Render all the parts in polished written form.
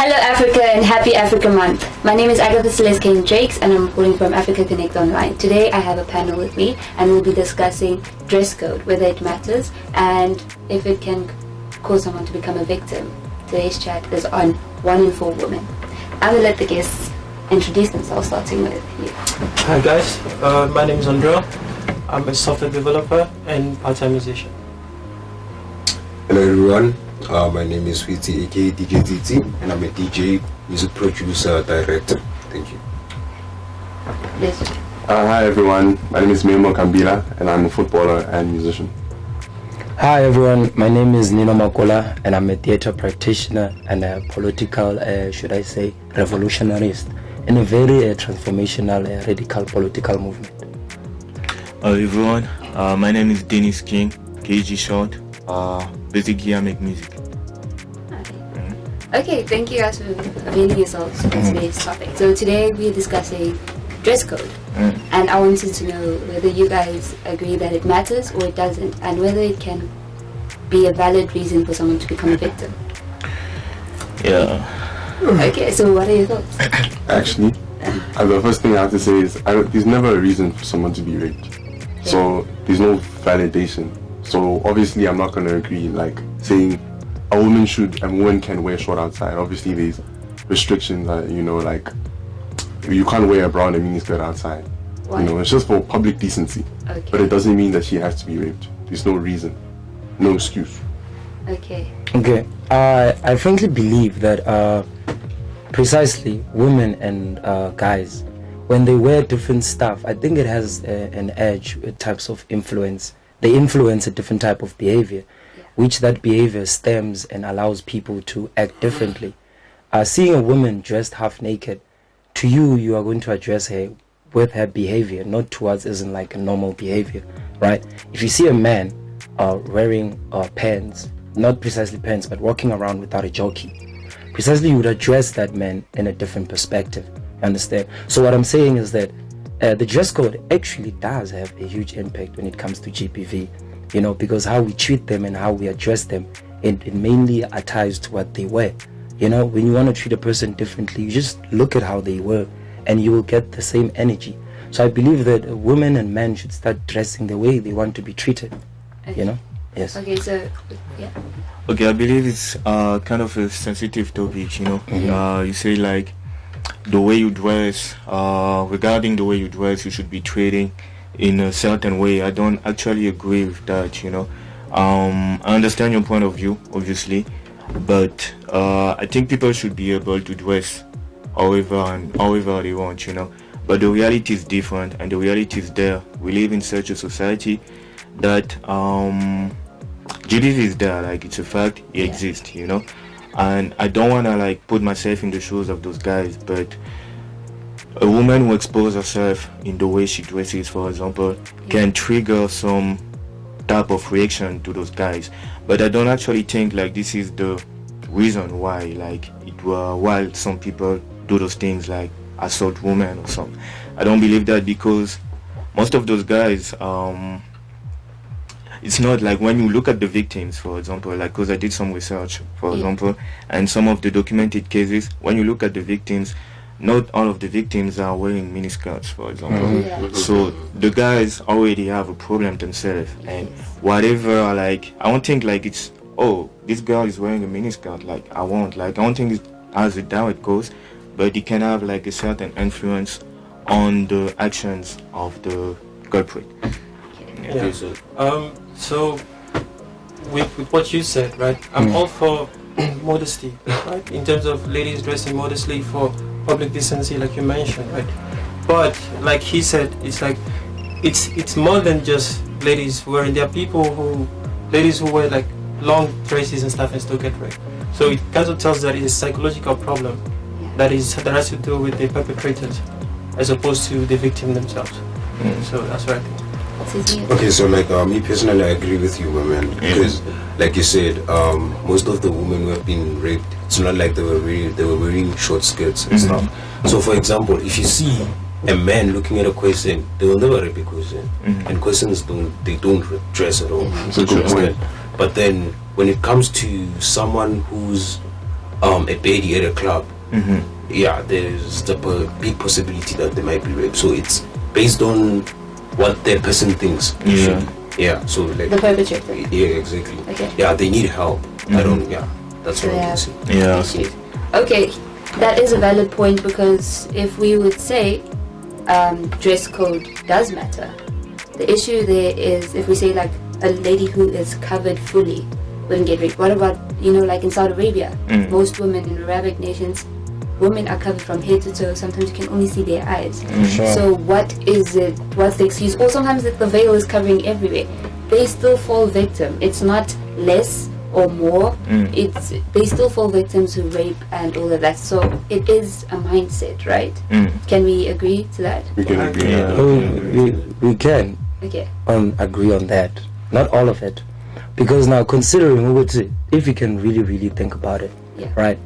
Hello Africa and happy Africa Month. My name is Selez Drakes and I'm calling from Africa Connect Online. Today I have a panel with me and we'll be discussing dress code, whether it matters and if it can cause someone to become a victim. Today's chat is on 1 in 4 women. I will let the guests introduce themselves, starting with you. Hi guys, my name is Andrea. I'm a software developer and part-time musician. Hello everyone, my name is Fiti aka DJ TT and I'm a DJ, music producer, director. Thank you. Yes. Hi everyone, my name is Memo Kambila and I'm a footballer and musician. Hi everyone, my name is Nino Makola and I'm a theatre practitioner and a political, should I say, revolutionarist in a very transformational, radical political movement. Hello everyone, my name is Dennis King, KG Short. Basically I make music. Okay, thank you guys for availing yourselves for today's topic. So today we're discussing dress code. And I wanted to know whether you guys agree that it matters or it doesn't, and whether it can be a valid reason for someone to become a victim. Yeah. Okay, so what are your thoughts? Actually, the first thing I have to say is there's never a reason for someone to be raped. So there's no validation. So obviously I'm not going to agree like saying a woman can wear short outside. Obviously there's restrictions that, like you can't wear a bra and a miniskirt outside. Why? It's just for public decency. Okay. But it doesn't mean that she has to be raped. There's no reason, no excuse. Okay. Okay, I frankly believe that precisely women and guys, when they wear different stuff, I think it has an edge with types of influence. They influence a different type of behavior, which that behavior stems and allows people to act differently. Seeing a woman dressed half naked, to you are going to address her with her behavior, not towards isn't like a normal behavior, right? If you see a man wearing pants, not precisely pants, but walking around without a jockey, precisely you would address that man in a different perspective. You understand? So what I'm saying is that the dress code actually does have a huge impact when it comes to GPV, because how we treat them and how we address them, it mainly ties to what they wear. When you want to treat a person differently, you just look at how they wear and you will get the same energy. So I believe that women and men should start dressing the way they want to be treated. Okay. Yes. Okay, so, yeah. Okay, I believe it's kind of a sensitive topic, You say like the way you dress, regarding the way you dress, you should be treating in a certain way. I don't actually agree with that, I understand your point of view, obviously, but I think people should be able to dress however they want, But the reality is different, and the reality is there. We live in such a society that GBV is there, like it's a fact, it exists, And I don't want to like put myself in the shoes of those guys, but a woman who exposes herself in the way she dresses, for example, can trigger some type of reaction to those guys. But I don't actually think like this is the reason why while some people do those things like assault women or something. I don't believe that, because most of those guys, it's not like when you look at the victims, for example, like because I did some research, for example, and some of the documented cases, when you look at the victims, not all of the victims are wearing miniskirts, for example. So the guys already have a problem themselves, and whatever, like, I don't think like it's, oh, this girl is wearing a miniskirt, like, I don't think it's as a direct cause, but it can have like a certain influence on the actions of the culprit. Yeah. So with what you said, right, I'm all for modesty, right, in terms of ladies dressing modestly for public decency, like you mentioned, right? But like he said, it's like it's more than just ladies wearing. There are ladies who wear like long dresses and stuff and still get raped. So it kind of tells that it's a psychological problem that has to do with the perpetrators as opposed to the victim themselves. So that's what I think. Okay, so like me personally, I agree with you, women, because like you said, most of the women who have been raped, it's not like they were wearing short skirts and stuff. So for example, if you see a man looking at a question, they will never rape a question, and questions don't dress at all. That's a good point. But then when it comes to someone who's a baddie at a club, Mm-hmm. yeah, there's the big possibility that they might be raped. So it's based on what that person thinks. Yeah. Yeah. So like The perpetrator. yeah, exactly. Okay. Yeah, they need help. I don't. Yeah, that's So what they I can have say. Yeah. issues. Okay, that is a valid point, because if we would say dress code does matter, the issue there is if we say like a lady who is covered fully wouldn't get raped. What about, like in Saudi Arabia? Most women in Arabic nations, women are covered from head to toe. Sometimes you can only see their eyes. Sure. So what is it? What's the excuse? Or sometimes the veil is covering everywhere. They still fall victim. It's not less or more. It's they still fall victims who rape and all of that. So it is a mindset, right? Can we agree to that? We can agree. Yeah. We can Okay. agree on that. Not all of it. Because now, considering if you can really think about it, Yeah. right?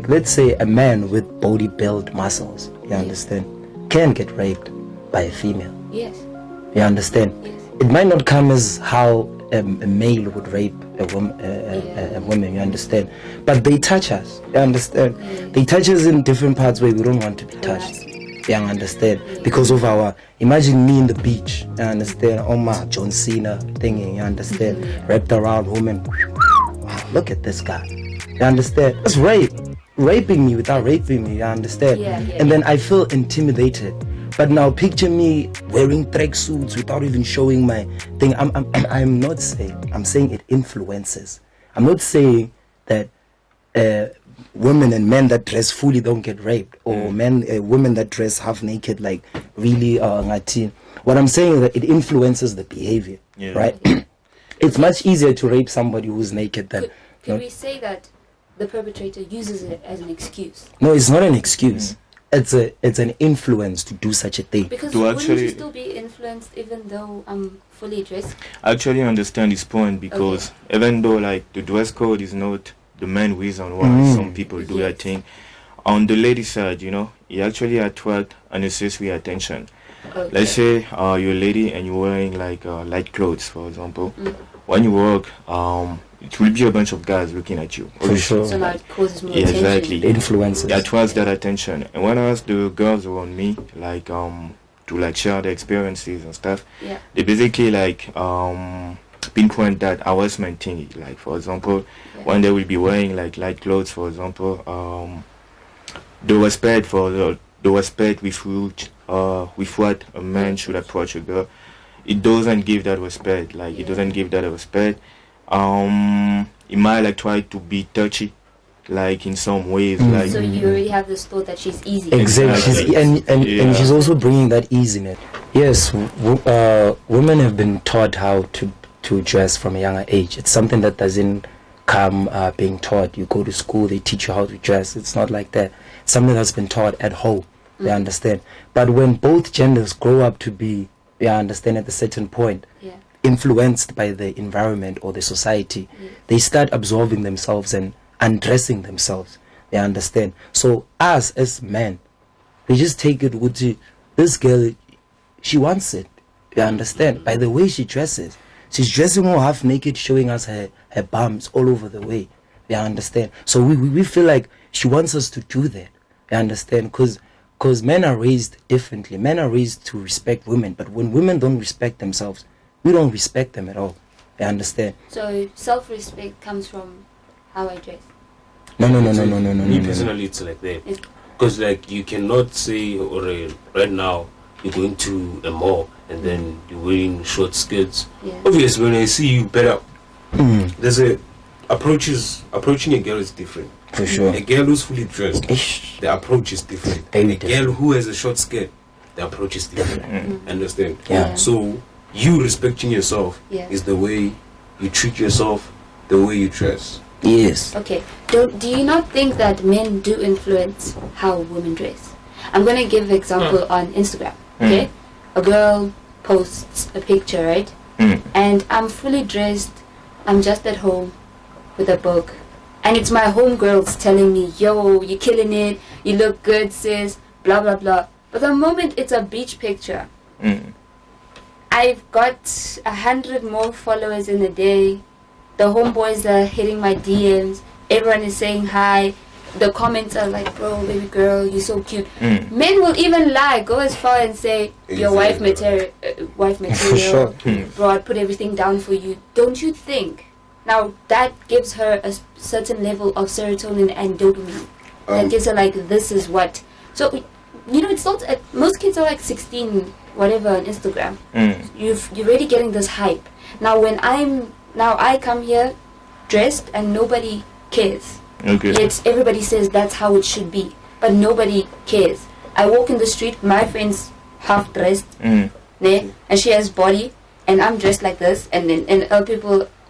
Let's say a man with body build muscles, you understand, can get raped by a female. Yes. You understand? Yes. It might not come as how a male would rape a woman, you understand? But they touch us, you understand? They touch us in different parts where we don't want to be touched. You understand? Because of our, imagine me in the beach, you understand? Oh my, John Cena thingy, you understand? Wrapped around women. Wow, look at this guy. You understand? That's rape. Raping me without raping me, you understand? Yeah. And then I feel intimidated. But now picture me wearing track suits without even showing my thing. I'm not saying, I'm saying it influences. I'm not saying that women and men that dress fully don't get raped, or women that dress half naked, like really ngati. What I'm saying is that it influences the behavior, right? It's much easier to rape somebody who's naked than. Could we say that the perpetrator uses it as an excuse? No, it's not an excuse. It's an influence to do such a thing. Because To wouldn't actually- you still be influenced even though I'm fully dressed? I actually understand his point, because even though like the dress code is not the main reason why some people do that thing, on the lady side, it actually attract unnecessary attention. Okay. Let's say you're a lady and you're wearing like light clothes, for example. When you walk, it will be a bunch of guys looking at you. For sure. So now it causes more Yeah, attention. exactly. It influences. It attracts that attention. And when I ask the girls around me, like to like share their experiences and stuff, Yeah. they basically like pinpoint that harassment thing. Like for example, when they will be wearing like light clothes, for example, the respect with what a man should approach a girl, it doesn't give that respect. Like it doesn't give that respect. It might like try to be touchy, like in some ways, like So you already have this thought that she's easy. Exactly. Exactly. And she's also bringing that ease in it. Yes, women have been taught how to dress from a younger age. It's something that doesn't come being taught. You go to school, they teach you how to dress. It's not like that. It's something that's been taught at home. You understand? But when both genders grow up to be, you understand, at a certain point, Yeah. influenced by the environment or the society, they start absorbing themselves and undressing themselves. You understand? So us as men, we just take it with this girl, she wants it. You understand? By the way she dresses. She's dressing all half naked, showing us her bums all over the way. You understand? So we feel like she wants us to do that. You understand? Because men are raised differently. Men are raised to respect women. But when women don't respect themselves, we don't respect them at all. You understand? So self-respect comes from how I dress. No. Me personally, it's like that. It's- Because like you cannot say, right now you're going to a mall and then you're wearing short skirts. Yeah. Obviously, when I see you better, there's approaching a girl is different. For sure. A girl who's fully dressed, Ish. the approach is different. Very A girl who has a short skirt, the approach is different. Understand? Yeah. So you respecting yourself Yeah. is the way you treat yourself, the way you dress. Yes. Okay. Do you not think that men do influence how women dress? I'm gonna give an example on Instagram. Okay, a girl posts a picture, right? And I'm fully dressed. I'm just at home with a book, and it's my homegirls telling me, "Yo, you're killing it. You look good, sis." Blah blah blah. But the moment it's a beach picture, I've got 100 more followers in a day. The homeboys are hitting my DMs. everyone is saying hi. The comments are like, bro, baby girl, you're so cute. Mm. Men will even lie, go as far and say, your wife material, Sure. bro, I'd put everything down for you. Don't you think? Now, that gives her a certain level of serotonin and dopamine. That gives her like, this is what. So, you know, it's not, most kids are like 16, whatever, on Instagram. You're already getting this hype. Now, I come here dressed and nobody cares. Okay. Yet everybody says that's how it should be, but nobody cares. I walk in the street, my friend's half dressed, and she has body, and I'm dressed like this, and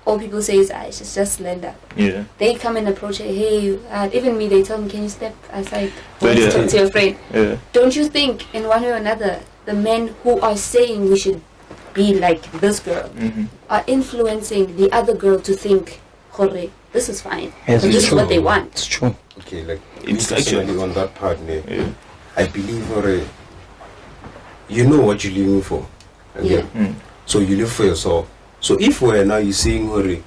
all people say is, she's just slender. Yeah. They come and approach her, hey, even me, they tell me, can you step aside? But yeah. Talk to your friend. Yeah. Don't you think, in one way or another, the men who are saying we should be like this girl are influencing the other girl to think, Jorge, this is fine. Yes, But this is true. what they want. It's true. Okay, like It's me personally actually- on that part, ne, Yeah. I believe you know what you're living for. Okay? Yeah. So you live for yourself. So if now you're saying, Hurry,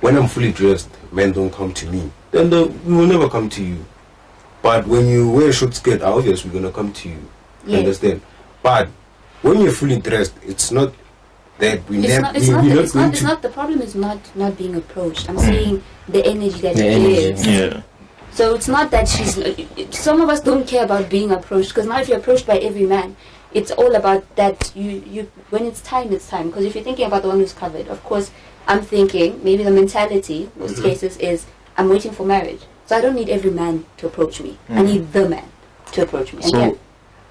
when I'm fully dressed, men don't come to me, then we will never come to you. But when you wear a short skirt, obviously we're gonna come to you. Yeah. Understand? But when you're fully dressed, it's not that The problem is not being approached. I'm saying the energy that The it energy. gives. Yeah. So it's not that some of us don't care about being approached, because now if you're approached by every man, it's all about that you when it's time, it's time. Because if you're thinking about the one who's covered, of course, I'm thinking maybe the mentality, most cases, is I'm waiting for marriage. So I don't need every man to approach me. I need the man to approach me.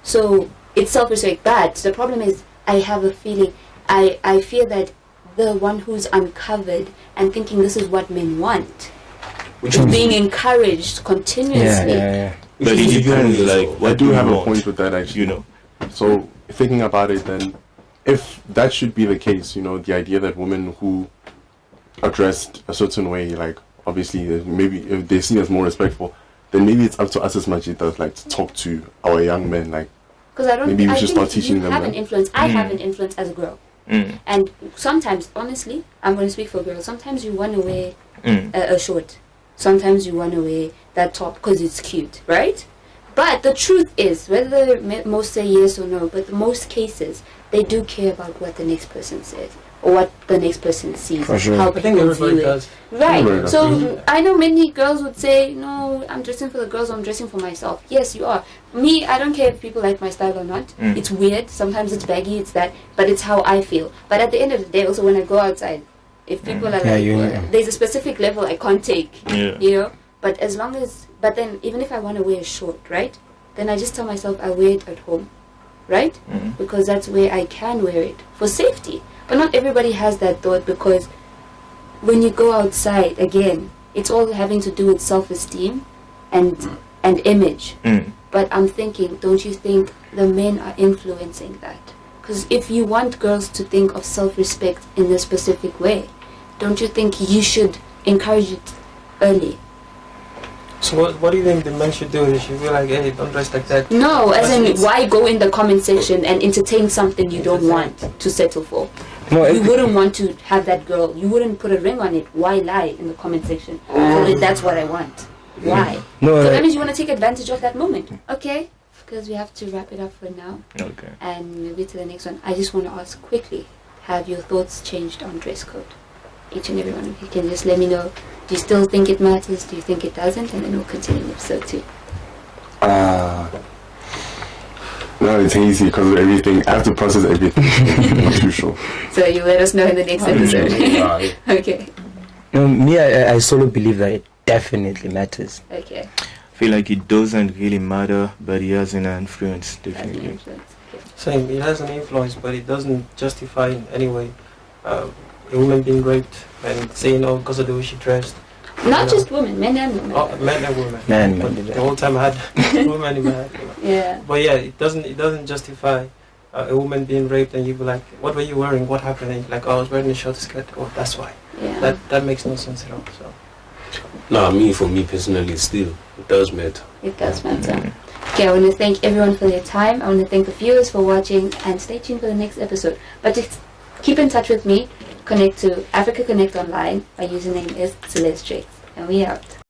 So it's self-respect. But the problem is I have a feeling, I fear that the one who's uncovered and thinking this is what men want, which is being encouraged continuously. Yeah. But it depends, like, I what do have a want, point with that, actually. you know. So thinking about it, then, if that should be the case, the idea that women who are dressed a certain way, like obviously maybe if they're seen as more respectful, then maybe it's up to us as much as it does, like, to talk to our young men, like. Because Maybe we should think start teaching you them have that. an influence. I have an influence as a girl, and sometimes, honestly, I'm going to speak for girls. Sometimes you want to wear a short. Sometimes you want to wear that top because it's cute, right? But the truth is, whether most say yes or no, but in most cases, they do care about what the next person says or what the next person sees. For sure. How I think people everybody view it. does. Right. Everybody So I know many girls would say, no, I'm dressing for the girls, I'm dressing for myself. Yes, you are. Me, I don't care if people like my style or not. It's weird. Sometimes it's baggy, it's that. But it's how I feel. But at the end of the day, also when I go outside, if people are like, there's a specific level I can't take. Yeah. You know? But as long as, but then even if I want to wear a short, right? Then I just tell myself I wear it at home. Right? Because that's where I can wear it. For safety. But not everybody has that thought, because when you go outside, again, it's all having to do with self-esteem and image. But I'm thinking, don't you think the men are influencing that? Because if you want girls to think of self-respect in a specific way, don't you think you should encourage it early? So what do you think the men should do? They should be like, hey, don't dress like that. No, as in, It's- why go in the comment section and entertain something you don't want to settle for? No, You wouldn't want to have that girl. You wouldn't put a ring on it. Why lie in the comment section? So that's what I want. Why? No, So that means you want to take advantage of that moment. Okay? Because we have to wrap it up for now. Okay. And maybe to the next one. I just want to ask quickly, have your thoughts changed on dress code? Each and every one of you can just let me know. Do you still think it matters? Do you think it doesn't? And then we'll continue in episode 2. No, it's easy because of everything. I have to process everything. I'm not too sure. So you let us know in the next episode. Yeah. Okay. me, I solo believe that it definitely matters. Okay. I feel like it doesn't really matter, but it has an influence, That's an definitely. influence. Okay. Same. It has an influence, but it doesn't justify in any way a woman being raped and saying, oh, because of the way she dressed. Not just women, men and women. Oh, men and women. Men, But men, the whole time I had women in my head. Yeah. But yeah, it doesn't justify a woman being raped, and you be like, what were you wearing? What happened? And you're like, oh, I was wearing a short skirt. Oh, that's why. Yeah. That makes no sense at all. So. No, for me personally, still, it does matter. It does matter. Okay, I want to thank everyone for their time. I want to thank the viewers for watching, and stay tuned for the next episode. But just keep in touch with me. Connect to Africa Connect Online. My username is Selez Drakes. and we out.